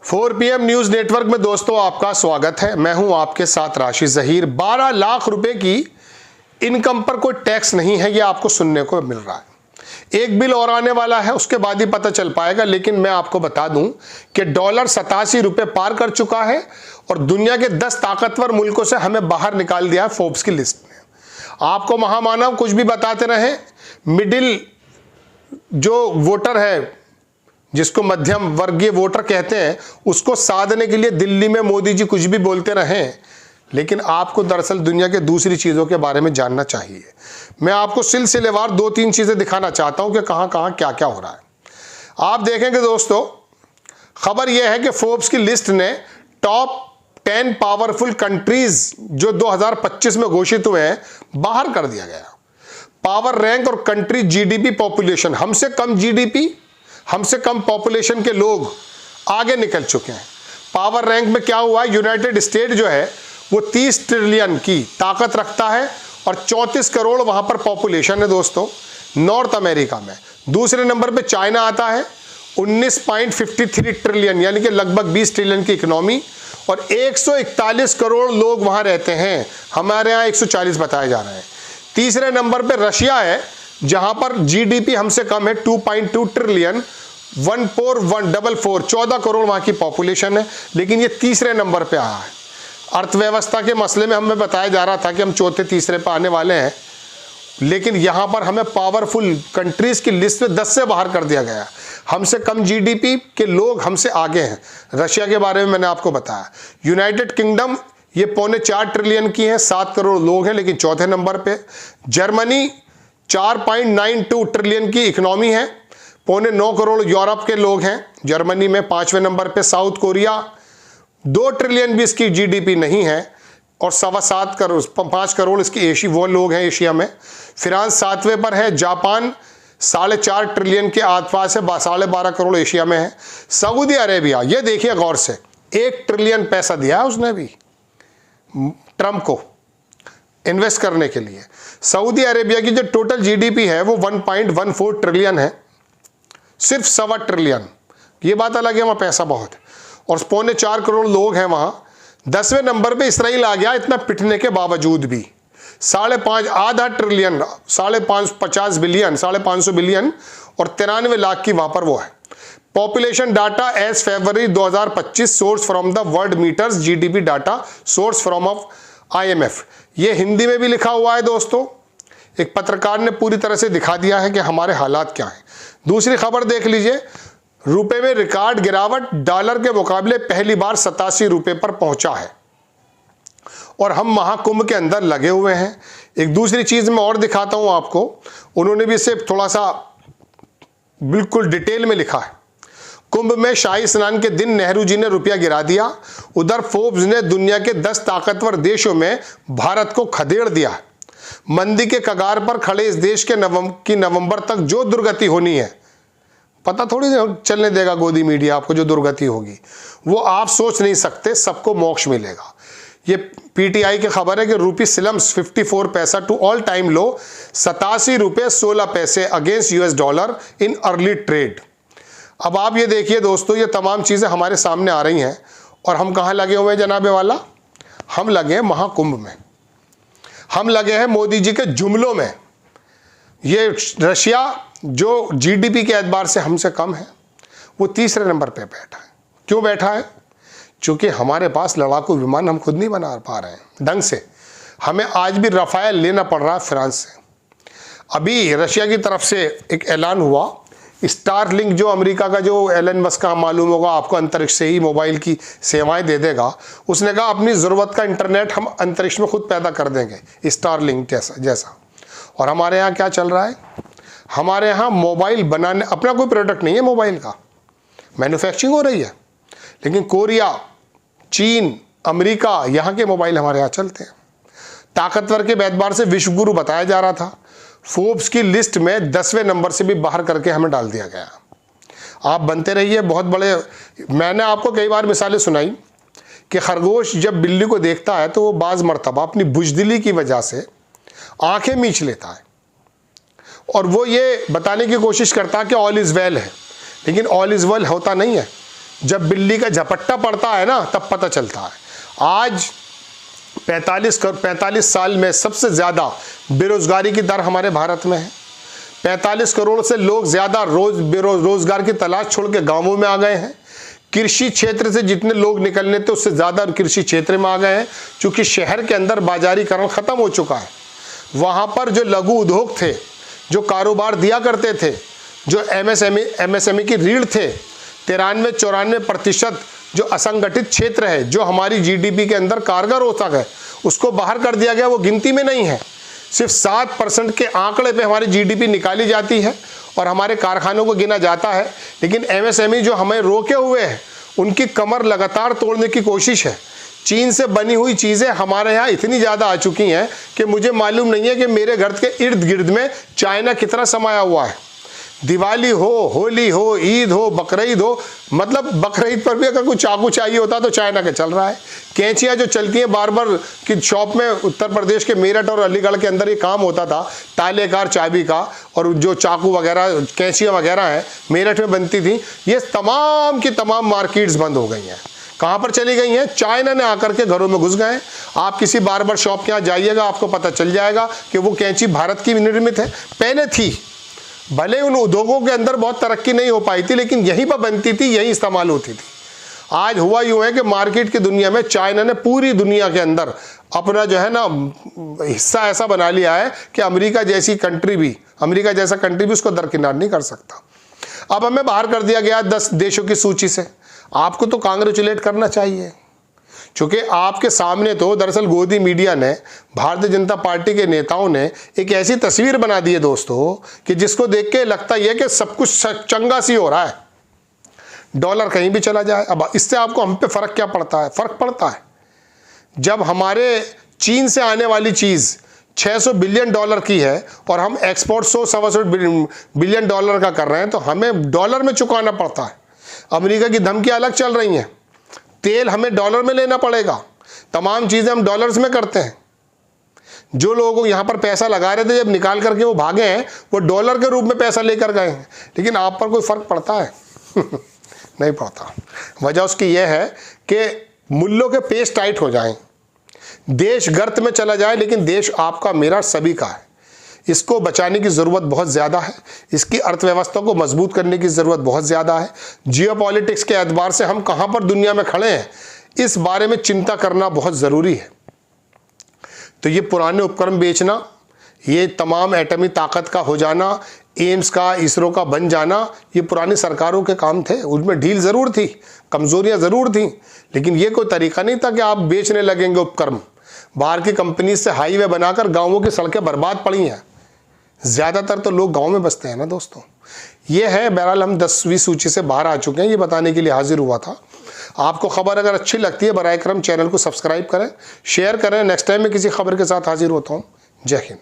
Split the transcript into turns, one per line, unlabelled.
4 PM news network में दोस्तों आपका स्वागत है। मैं हूं आपके साथ राशिद जहीर। 12 लाख रुपए की इनकम पर कोई टैक्स नहीं है, यह आपको सुनने को मिल रहा है। एक बिल और आने वाला है, उसके बाद ही पता चल पाएगा। लेकिन मैं आपको बता दूं कि डॉलर 87 रुपए पार कर चुका है और दुनिया के 10 ताकतवर मुल्कों से हमें बाहर निकाल दिया है फोर्ब्स की लिस्ट में। आपको महामानव कुछ भी बताते रहे, मिडिल जो वोटर है, जिसको मध्यम वर्गीय वोटर कहते हैं, उसको साधने के लिए दिल्ली में मोदी जी कुछ भी बोलते रहें, लेकिन आपको दरअसल दुनिया के दूसरी चीज़ों के बारे में जानना चाहिए। मैं आपको सिलसिलेवार 2-3 चीज़ें दिखाना चाहता हूं कि कहां कहां क्या क्या हो रहा है। आप देखेंगे दोस्तों, खबर यह है कि फोर्ब्स की लिस्ट ने टॉप 10 पावरफुल कंट्रीज जो 2025 में घोषित हुए हैं, बाहर कर दिया गया। पावर रैंक और कंट्री जीडीपी पॉपुलेशन, हमसे कम जीडीपी, हमसे कम पॉपुलेशन के लोग आगे निकल चुके हैं। पावर रैंक में क्या हुआ है, यूनाइटेड स्टेट जो है वो 30 ट्रिलियन की ताकत रखता है और 34 करोड़ वहां पर पॉपुलेशन है दोस्तों, नॉर्थ अमेरिका में। दूसरे नंबर पे चाइना आता है 19.53 ट्रिलियन, यानी कि लगभग 20 ट्रिलियन की इकोनॉमी, और 141 करोड़ लोग वहां रहते हैं। हमारे यहाँ 140 बताए जा रहे हैं। तीसरे नंबर पे रशिया है, जहां पर जीडीपी हमसे कम है 2.2 ट्रिलियन, 14 करोड़ वहां की पॉपुलेशन है, लेकिन ये तीसरे नंबर पे आया है। अर्थव्यवस्था के मसले में हमें बताया जा रहा था कि हम चौथे तीसरे पे आने वाले हैं, लेकिन यहां पर हमें पावरफुल कंट्रीज की लिस्ट में 10 से बाहर कर दिया गया। हमसे कम जीडीपी के लोग हमसे आगे हैं। रशिया के बारे में मैंने आपको बताया। यूनाइटेड किंगडम ये 4.25 ट्रिलियन की है, 7 करोड़ लोग हैं, लेकिन चौथे नंबर पे। जर्मनी 4.92 ट्रिलियन की इकोनॉमी है, 9.25 करोड़ यूरोप के लोग हैं जर्मनी में, 5वें नंबर पे। साउथ कोरिया 2 ट्रिलियन भी इसकी जीडीपी नहीं है और 7.25 करोड़ 5 करोड़ इसकी वो लोग हैं एशिया में। फ्रांस 7वें पर है। जापान 4.5 ट्रिलियन के आसपास है, 12.5 करोड़ एशिया में है। सऊदी अरेबिया, ये देखिए गौर से, 1 ट्रिलियन पैसा दिया है उसने भी ट्रंप को इन्वेस्ट करने के लिए। सऊदी अरेबिया की जो टोटल जीडीपी है वो 1.14 ट्रिलियन है, सिर्फ 1.25 ट्रिलियन, ये बात अलग है, वहाँ पैसा बहुत है, और 4.25 करोड़ लोग हैं वहाँ। 10वें नंबर पे इसराइल आ गया, इतना पिटने के बावजूद भी। 5.5 ट्रिलियन, 550 बिलियन, 550 बिलियन और 93 लाख की वहाँ पर वो है। Population data as February 2025, source from the world meters GDP data, source from of IMF। ये हिंदी में भी लिखा हुआ है दोस्तों, एक पत्रकार ने पूरी तरह से दिखा दिया है कि हमारे हालात क्या हैं। दूसरी खबर देख लीजिए, रुपए में रिकॉर्ड गिरावट, डॉलर के मुकाबले पहली बार 87 रुपए पर पहुंचा है और हम महाकुंभ के अंदर लगे हुए हैं। एक दूसरी चीज मैं और दिखाता हूं आपको, उन्होंने भी इसे थोड़ा सा बिल्कुल डिटेल में लिखा है। कुंभ में शाही स्नान के दिन नेहरू जी ने रुपया गिरा दिया। उधर फोर्ब्स ने दुनिया के 10 ताकतवर देशों में भारत को खदेड़ दिया। मंदी के कगार पर खड़े इस देश के नवंबर तक जो दुर्गति होनी है, पता थोड़ी चलने देगा गोदी मीडिया आपको। जो दुर्गति होगी वो आप सोच नहीं सकते, सबको मोक्ष मिलेगा। ये PTI की खबर है कि रूपी सिलम्स 54 पैसा टू ऑल टाइम लो, 87 रुपये 16 पैसे against US dollar in early trade. अब आप ये देखिए दोस्तों, ये तमाम चीज़ें हमारे सामने आ रही हैं और हम कहाँ लगे हुए हैं जनाबे वाला? हम लगे हैं महाकुंभ में, हम लगे हैं मोदी जी के जुमलों में। ये रशिया जो जीडीपी के एतबार से हमसे कम है, वो तीसरे नंबर पे बैठा है। क्यों बैठा है? क्योंकि हमारे पास लड़ाकू विमान हम खुद नहीं बना पा रहे हैं ढंग से। हमें आज भी रफायल लेना पड़ रहा है फ्रांस से। अभी रशिया की तरफ से एक ऐलान हुआ, स्टारलिंक जो अमेरिका का, जो एलन मस्क का, मालूम होगा आपको, अंतरिक्ष से ही मोबाइल की सेवाएं दे देगा। उसने कहा अपनी ज़रूरत का इंटरनेट हम अंतरिक्ष में खुद पैदा कर देंगे, स्टारलिंक जैसा। और हमारे यहाँ क्या चल रहा है? हमारे यहाँ मोबाइल बनाने, अपना कोई प्रोडक्ट नहीं है मोबाइल का, मैन्युफैक्चरिंग हो रही है, लेकिन कोरिया, चीन, अमेरिका, यहाँ के मोबाइल हमारे यहाँ चलते हैं। ताकतवर के एतबार से विश्वगुरु बताया जा रहा था, फोर्ब्स की लिस्ट में 10वें नंबर से भी बाहर करके हमें डाल दिया गया। आप बनते रहिए बहुत बड़े। मैंने आपको कई बार मिसालें सुनाई कि खरगोश जब बिल्ली को देखता है तो वो बाज़ मर्तबा अपनी बुजदिली की वजह से आंखें मींच लेता है और वो ये बताने की कोशिश करता है कि ऑल इज़ वेल है, लेकिन ऑल इज़ वेल होता नहीं है। जब बिल्ली का झपट्टा पड़ता है ना तब पता चलता है। आज 45 साल में सबसे ज़्यादा बेरोज़गारी की दर हमारे भारत में है। 45 करोड़ से लोग ज़्यादा रोज़गार की तलाश छोड़ के गाँवों में आ गए हैं। कृषि क्षेत्र से जितने लोग निकलने थे उससे ज़्यादा कृषि क्षेत्र में आ गए हैं, क्योंकि शहर के अंदर बाजारीकरण ख़त्म हो चुका है। वहाँ पर जो लघु उद्योग थे, जो कारोबार दिया करते थे, जो एमएसएमई की रीढ़ थे, 93-94% जो असंगठित क्षेत्र है, जो हमारी जीडीपी के अंदर कारगर होता है, उसको बाहर कर दिया गया। वो गिनती में नहीं है। सिर्फ 7% के आंकड़े पे हमारी जीडीपी निकाली जाती है और हमारे कारखानों को गिना जाता है। लेकिन एमएसएमई जो हमें रोके हुए हैं, उनकी कमर लगातार तोड़ने की कोशिश है। चीन से बनी हुई चीज़ें हमारे यहाँ इतनी ज़्यादा आ चुकी हैं कि मुझे मालूम नहीं है कि मेरे घर के इर्द गिर्द में चाइना कितना समाया हुआ है। दिवाली हो, होली हो, ईद हो, बकरीद हो, मतलब बकरीद पर भी अगर कोई चाकू चाहिए होता तो चाइना का चल रहा है। कैंचियाँ जो चलती हैं बार्बर की शॉप में, उत्तर प्रदेश के मेरठ और अलीगढ़ के अंदर ये काम होता था, तालेकार चाबी का, और जो चाकू वगैरह कैंचियाँ वगैरह हैं मेरठ में बनती थी। ये तमाम की तमाम मार्केट्स बंद हो गई हैं। कहाँ पर चली गई हैं? चाइना ने आकर के घरों में घुस गए। आप किसी बार्बर शॉप के यहाँ जाइएगा, आपको पता चल जाएगा कि वो कैंची भारत की निर्मित है। पहले थी, भले उन उद्योगों के अंदर बहुत तरक्की नहीं हो पाई थी, लेकिन यहीं पर बनती थी, यहीं इस्तेमाल होती थी। आज हुआ यूँ है कि मार्केट की दुनिया में चाइना ने पूरी दुनिया के अंदर अपना जो है ना हिस्सा ऐसा बना लिया है कि अमेरिका जैसा कंट्री भी उसको दरकिनार नहीं कर सकता। अब हमें बाहर कर दिया गया 10 देशों की सूची से। आपको तो कांग्रेचुलेट करना चाहिए, क्योंकि आपके सामने तो दरअसल गोदी मीडिया ने, भारतीय जनता पार्टी के नेताओं ने एक ऐसी तस्वीर बना दी है दोस्तों कि जिसको देख के लगता ही है कि सब कुछ चंगा सी हो रहा है। डॉलर कहीं भी चला जाए। अब इससे आपको हम पे फ़र्क क्या पड़ता है? फ़र्क पड़ता है जब हमारे चीन से आने वाली चीज़ $600 बिलियन की है और हम एक्सपोर्ट 100-125 बिलियन डॉलर का कर रहे हैं, तो हमें डॉलर में चुकाना पड़ता है। अमेरिका की धमकियाँ अलग चल रही हैं, तेल हमें डॉलर में लेना पड़ेगा, तमाम चीज़ें हम डॉलर्स में करते हैं। जो लोग यहाँ पर पैसा लगा रहे थे, जब निकाल करके वो भागे हैं, वो डॉलर के रूप में पैसा लेकर गए हैं। लेकिन आप पर कोई फ़र्क पड़ता है? नहीं पड़ता। वजह उसकी यह है कि मूल्यों के पेच टाइट हो जाएं, देश गर्त में चला जाए, लेकिन देश आपका, मेरा, सभी का है। इसको बचाने की ज़रूरत बहुत ज़्यादा है। इसकी अर्थव्यवस्था को मजबूत करने की ज़रूरत बहुत ज़्यादा है। जियोपॉलिटिक्स के एतबार से हम कहाँ पर दुनिया में खड़े हैं, इस बारे में चिंता करना बहुत ज़रूरी है। तो ये पुराने उपकरण बेचना, ये तमाम एटमी ताकत का हो जाना, एम्स का, इसरो का बन जाना, ये पुरानी सरकारों के काम थे। उनमें ढील ज़रूर थी, कमज़ोरियाँ ज़रूर थी, लेकिन ये कोई तरीका नहीं था कि आप बेचने लगेंगे उपकरण। बाहर की कंपनी से हाईवे बनाकर गाँवों की सड़कें बर्बाद पड़ी हैं। ज़्यादातर तो लोग गांव में बसते हैं ना दोस्तों। ये है, बहरहाल हम 10वीं सूची से बाहर आ चुके हैं, ये बताने के लिए हाजिर हुआ था। आपको खबर अगर अच्छी लगती है, बराए करम चैनल को सब्सक्राइब करें, शेयर करें। नेक्स्ट टाइम मैं किसी खबर के साथ हाजिर होता हूँ। जय हिंद।